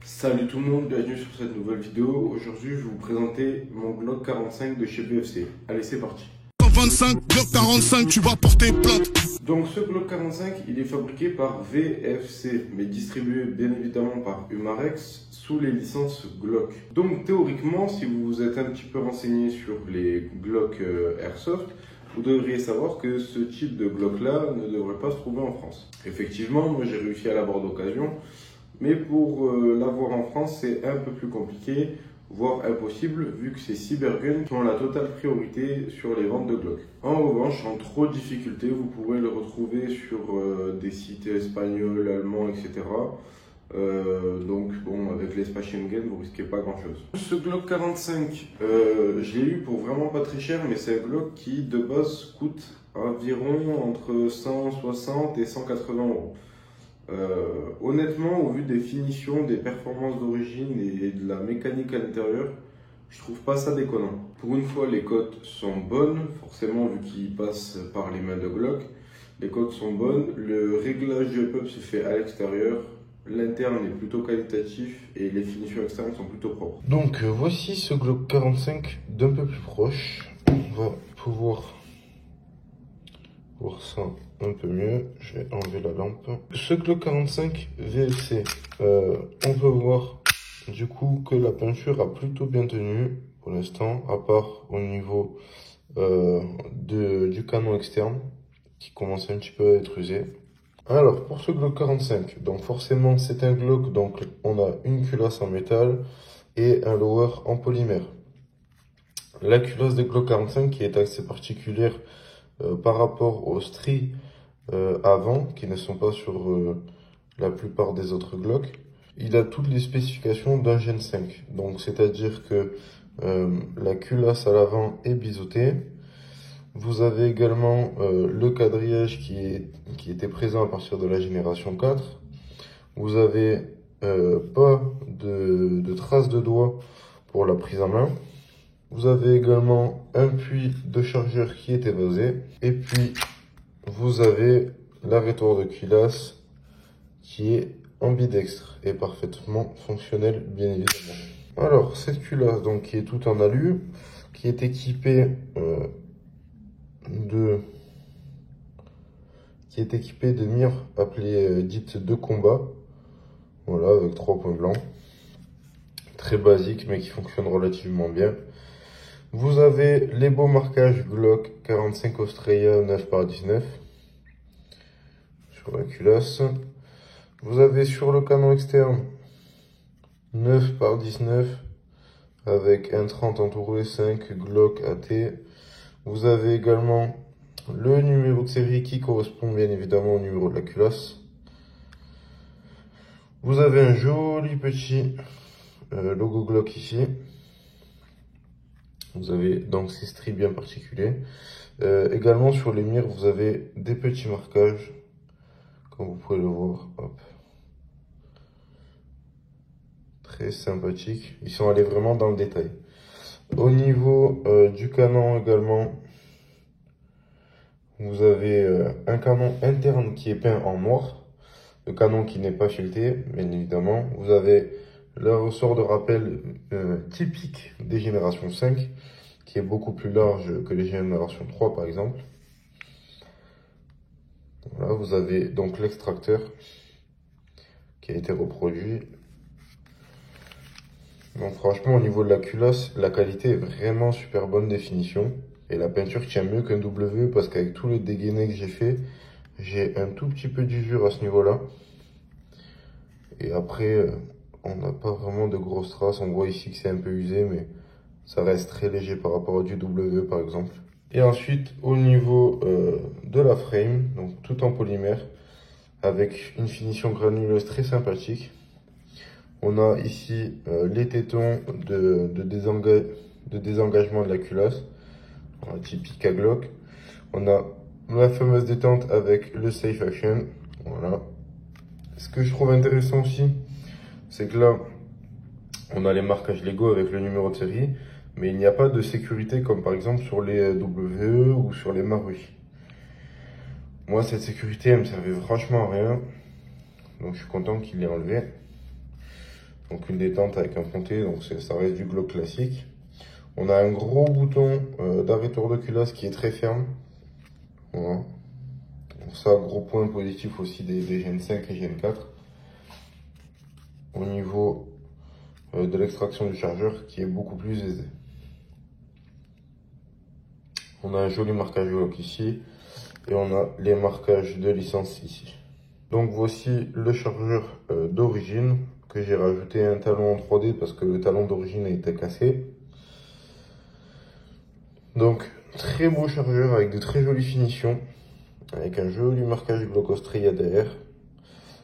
Salut tout le monde, bienvenue sur cette nouvelle vidéo. Aujourd'hui, je vais vous présenter mon Glock 45 de chez BFC. Allez, c'est parti. 25, Glock 45, tu vas porter plainte. Donc ce Glock 45, il est fabriqué par VFC, mais distribué bien évidemment par Umarex sous les licences Glock. Donc théoriquement, si vous vous êtes un petit peu renseigné sur les Glock Airsoft, vous devriez savoir que ce type de Glock là ne devrait pas se trouver en France. Effectivement, moi j'ai réussi à l'avoir d'occasion, mais pour l'avoir en France, c'est un peu plus compliqué, voire impossible, vu que c'est Cybergun qui ont la totale priorité sur les ventes de Glock. En revanche, en trop de difficultés, vous pourrez le retrouver sur des sites espagnols, allemands, etc. Donc bon, avec l'espace Schengen, vous risquez pas grand chose. Ce Glock 45, je l'ai eu pour vraiment pas très cher, mais c'est un Glock qui de base coûte environ entre 160 et 180 euros. Honnêtement, au vu des finitions, des performances d'origine et de la mécanique à l'intérieur, je trouve pas ça déconnant. Pour une fois, les cotes sont bonnes, forcément vu qu'ils passent par les mains de Glock. Les cotes sont bonnes, le réglage du up se fait à l'extérieur, l'interne est plutôt qualitatif et les finitions externes sont plutôt propres. Donc voici ce Glock 45 d'un peu plus proche. On va pouvoir voir ça un peu mieux. Je vais enlever la lampe. Ce Glock 45 VFC, on peut voir du coup que la peinture a plutôt bien tenu pour l'instant, à part au niveau du canon externe qui commence un petit peu à être usé. Alors pour ce Glock 45, donc forcément c'est un Glock, donc on a une culasse en métal et un lower en polymère. La culasse de Glock 45 qui est assez particulière par rapport aux stries avant, qui ne sont pas sur la plupart des autres Glock. Il a toutes les spécifications d'un Gen 5, donc c'est-à-dire que la culasse à l'avant est biseautée. Vous avez également le quadrillage qui était présent à partir de la génération 4. Vous avez pas de traces de doigts pour la prise en main. Vous avez également un puits de chargeur qui est évasé. Et puis, vous avez l'arrêtoir de culasse qui est ambidextre et parfaitement fonctionnel, bien évidemment. Alors, cette culasse, donc, qui est toute en alu, qui est équipée de mires appelées dites de combat. Voilà, avec 3 points blancs. Très basique, mais qui fonctionne relativement bien. Vous avez les beaux marquages Glock 45 Australia 9x19 sur la culasse. Vous avez sur le canon externe 9x19 avec un 30 entouré 5 Glock AT. Vous avez également le numéro de série qui correspond bien évidemment au numéro de la culasse. Vous avez un joli petit logo Glock ici. Vous avez donc ces stries bien particuliers. Également sur les mires, vous avez des petits marquages, comme vous pouvez le voir. Hop. Très sympathique. Ils sont allés vraiment dans le détail. Au niveau du canon également, vous avez un canon interne qui est peint en noir. Le canon qui n'est pas fileté, bien évidemment. Vous avez le ressort de rappel typique des générations 5, qui est beaucoup plus large que les générations 3 par exemple. Voilà, vous avez donc l'extracteur qui a été reproduit. Donc franchement au niveau de la culasse, la qualité est vraiment super bonne définition. Et la peinture tient mieux qu'un W parce qu'avec tous les dégainés que j'ai fait, j'ai un tout petit peu d'usure à ce niveau-là. Et après, on n'a pas vraiment de grosses traces. On voit ici que c'est un peu usé, mais ça reste très léger par rapport à du W par exemple. Et ensuite, au niveau de la frame, donc tout en polymère, avec une finition granuleuse très sympathique. On a ici les tétons de désengagement de la culasse, typique à Glock. On a la fameuse détente avec le Safe Action. Voilà. Ce que je trouve intéressant aussi, c'est que là, on a les marquages Lego avec le numéro de série, mais il n'y a pas de sécurité comme par exemple sur les WE ou sur les Marui. Moi, cette sécurité, elle me servait franchement à rien. Donc, je suis content qu'il l'ait enlevé. Donc une détente avec un ponté, donc ça reste du Glock classique. On a un gros bouton d'arrêteur de culasse qui est très ferme. Voilà. Donc ça, gros point positif aussi des Gen 5 et Gen 4. Au niveau de l'extraction du chargeur qui est beaucoup plus aisé. On a un joli marquage Glock ici et on a les marquages de licence ici. Donc voici le chargeur d'origine que j'ai rajouté un talon en 3D parce que le talon d'origine a été cassé. Donc très beau chargeur avec de très jolies finitions, avec un joli marquage Glock Austria derrière.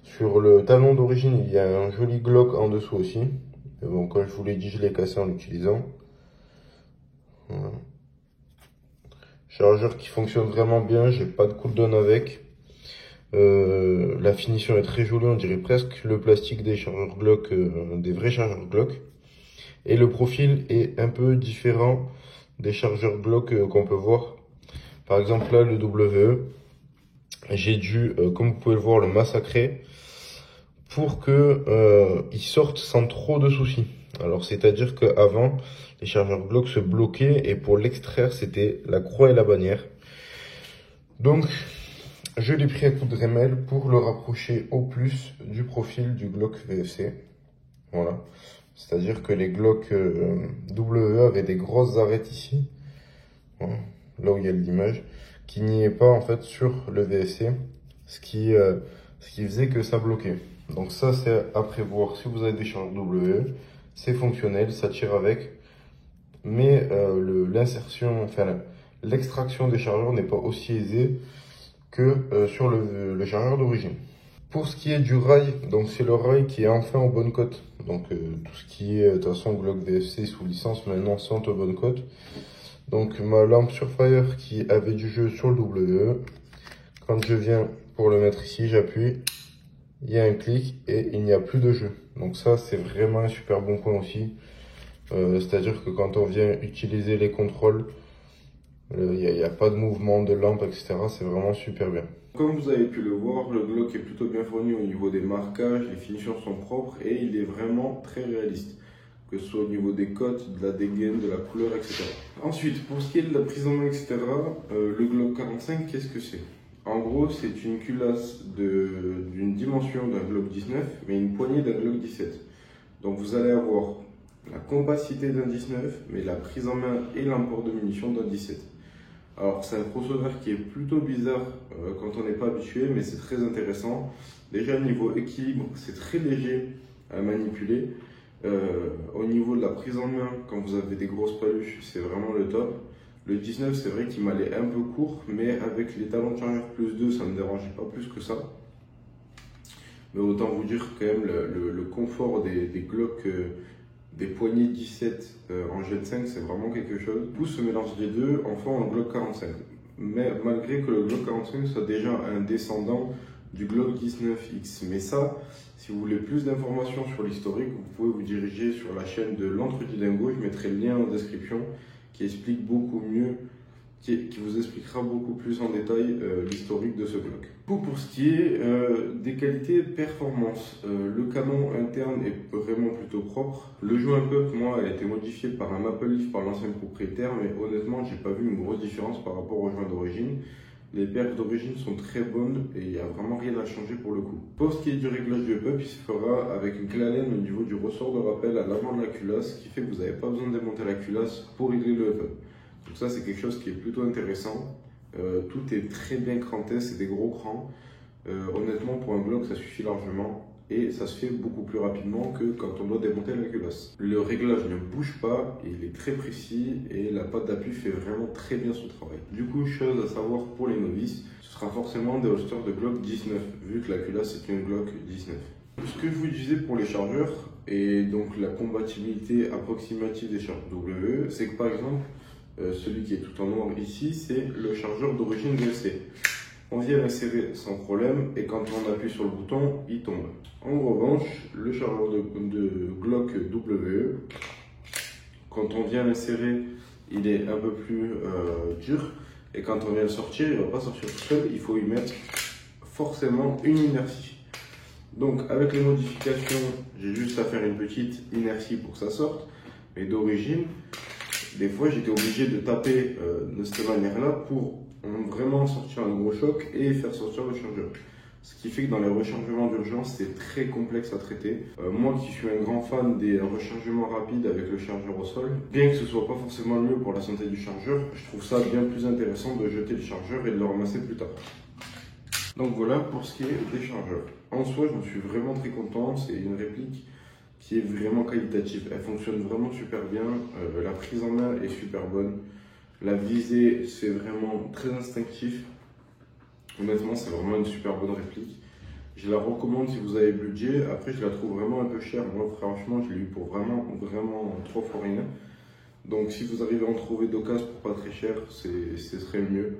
Sur le talon d'origine, il y a un joli Glock en dessous aussi. Et bon, comme je vous l'ai dit, je l'ai cassé en l'utilisant. Voilà. Chargeur qui fonctionne vraiment bien, j'ai pas de cooldown avec. La finition est très jolie, on dirait presque le plastique des chargeurs Glock, des vrais chargeurs Glock. Et le profil est un peu différent des chargeurs Glock qu'on peut voir. Par exemple là, le WE, j'ai dû, comme vous pouvez le voir, le massacrer pour que il sorte sans trop de soucis. Alors c'est-à-dire qu'avant, les chargeurs Glock se bloquaient et pour l'extraire, c'était la croix et la bannière. Donc, je l'ai pris à coup de Dremel pour le rapprocher au plus du profil du Glock VFC. Voilà. C'est-à-dire que les Glock WE avaient des grosses arêtes ici. Voilà. Là où il y a l'image. Qui n'y est pas en fait sur le VFC. Ce qui faisait que ça bloquait. Donc ça, c'est à prévoir. Si vous avez des chargeurs WE, c'est fonctionnel, ça tire avec. Mais l'extraction des chargeurs n'est pas aussi aisée que sur le chargeur d'origine. Pour ce qui est du rail, donc c'est le rail qui est enfin aux bonnes cotes. Donc tout ce qui est de toute façon Glock VFC sous licence maintenant sont aux bonnes cotes. Donc ma lampe Surfire qui avait du jeu sur le WE, quand je viens pour le mettre ici, j'appuie, il y a un clic et il n'y a plus de jeu. Donc ça c'est vraiment un super bon point aussi. C'est-à-dire que quand on vient utiliser les contrôles, il n'y a pas de mouvement de lampe, etc. C'est vraiment super bien. Comme vous avez pu le voir, le Glock est plutôt bien fourni au niveau des marquages, les finitions sont propres et il est vraiment très réaliste. Que ce soit au niveau des cotes, de la dégaine, de la couleur, etc. Ensuite, pour ce qui est de la prise en main, etc., le Glock 45, qu'est-ce que c'est? En gros, c'est une culasse d'une dimension d'un Glock 19, mais une poignée d'un Glock 17. Donc vous allez avoir la compacité d'un 19, mais la prise en main et l'emport de munitions d'un 17. Alors c'est un crossover qui est plutôt bizarre quand on n'est pas habitué, mais c'est très intéressant. Déjà au niveau équilibre, c'est très léger à manipuler. Au niveau de la prise en main, quand vous avez des grosses paluches, c'est vraiment le top. Le 19, c'est vrai qu'il m'allait un peu court, mais avec les talons de chargeur plus 2, ça ne me dérangeait pas plus que ça. Mais autant vous dire quand même le confort des Glock, des poignées 17 en Gen 5, c'est vraiment quelque chose. Du coup, ce mélange des deux en font un Glock 45. Mais malgré que le Glock 45 soit déjà un descendant du Glock 19X. Mais ça, si vous voulez plus d'informations sur l'historique, vous pouvez vous diriger sur la chaîne de l'Entretien Dingo. Je mettrai le lien en description qui explique beaucoup mieux, qui vous expliquera beaucoup plus en détail l'historique de ce Glock. Du coup, pour ce qui est des qualités de performance, le canon interne est vraiment plutôt propre. Le joint puck, moi, a été modifié par un Maple Leaf par l'ancien propriétaire, mais honnêtement, j'ai pas vu une grosse différence par rapport au joint d'origine. Les perfs d'origine sont très bonnes et il n'y a vraiment rien à changer pour le coup. Pour ce qui est du réglage du pup, il se fera avec une clé Allen au niveau du ressort de rappel à l'avant de la culasse, ce qui fait que vous n'avez pas besoin de démonter la culasse pour régler le pup. Donc ça, c'est quelque chose qui est plutôt intéressant. Tout est très bien cranté, c'est des gros crans. Honnêtement, pour un Glock, ça suffit largement. Et ça se fait beaucoup plus rapidement que quand on doit démonter la culasse. Le réglage ne bouge pas, il est très précis et la patte d'appui fait vraiment très bien son travail. Du coup, chose à savoir pour les novices, ce sera forcément des holsters de Glock 19, vu que la culasse est une Glock 19. Ce que je vous disais pour les chargeurs, et donc la compatibilité approximative des chargeurs WE, c'est que par exemple, celui qui est tout en noir ici, c'est le chargeur d'origine VFC. On vient l'insérer sans problème et quand on appuie sur le bouton, il tombe. En revanche, le chargeur de Glock WE, quand on vient l'insérer, il est un peu plus dur et quand on vient le sortir, il ne va pas sortir tout seul, il faut y mettre forcément une inertie. Donc avec les modifications, j'ai juste à faire une petite inertie pour que ça sorte. Mais d'origine, des fois j'étais obligé de taper de cette manière-là pour vraiment sortir un gros choc et faire sortir le chargeur. Ce qui fait que dans les rechargements d'urgence, c'est très complexe à traiter. Moi qui suis un grand fan des rechargements rapides avec le chargeur au sol, bien que ce soit pas forcément le mieux pour la santé du chargeur, je trouve ça bien plus intéressant de jeter le chargeur et de le ramasser plus tard. Donc voilà pour ce qui est des chargeurs. En soi, j'en suis vraiment très content. C'est une réplique qui est vraiment qualitative. Elle fonctionne vraiment super bien. La prise en main est super bonne. La visée, c'est vraiment très instinctif. Honnêtement, c'est vraiment une super bonne réplique. Je la recommande si vous avez budget. Après, je la trouve vraiment un peu chère. Moi, franchement, je l'ai eu pour vraiment 3 fois rien. Donc, si vous arrivez à en trouver d'occasion pour pas très cher, ce serait le mieux.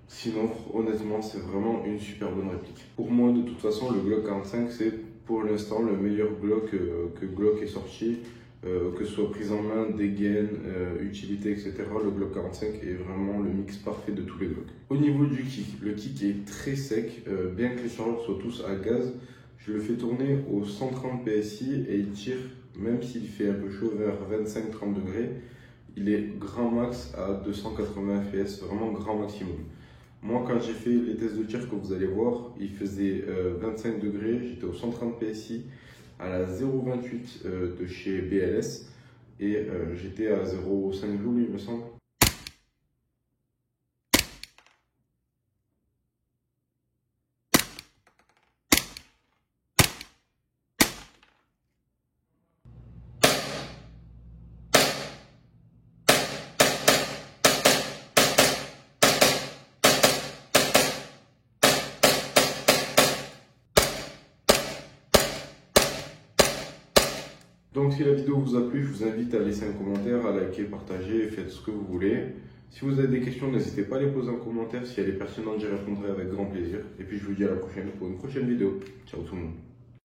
Sinon, honnêtement, c'est vraiment une super bonne réplique. Pour moi, de toute façon, le Glock 45, c'est pour l'instant le meilleur Glock que Glock est sorti. Que ce soit prise en main, dégaine, utilité, etc. Le Glock 45 est vraiment le mix parfait de tous les Glocks. Au niveau du kick, le kick est très sec, bien que les chargeurs soient tous à gaz. Je le fais tourner au 130 PSI et il tire, même s'il fait un peu chaud, vers 25-30 degrés. Il est grand max à 280 fps, vraiment grand maximum. Moi, quand j'ai fait les tests de tir que vous allez voir, il faisait 25 degrés, j'étais au 130 PSI. À la 0,28 de chez BLS et j'étais à 0,5 joules, il me semble. Donc si la vidéo vous a plu, je vous invite à laisser un commentaire, à liker, partager, faites ce que vous voulez. Si vous avez des questions, n'hésitez pas à les poser en commentaire. Si elle est pertinente, j'y répondrai avec grand plaisir. Et puis je vous dis à la prochaine pour une prochaine vidéo. Ciao tout le monde.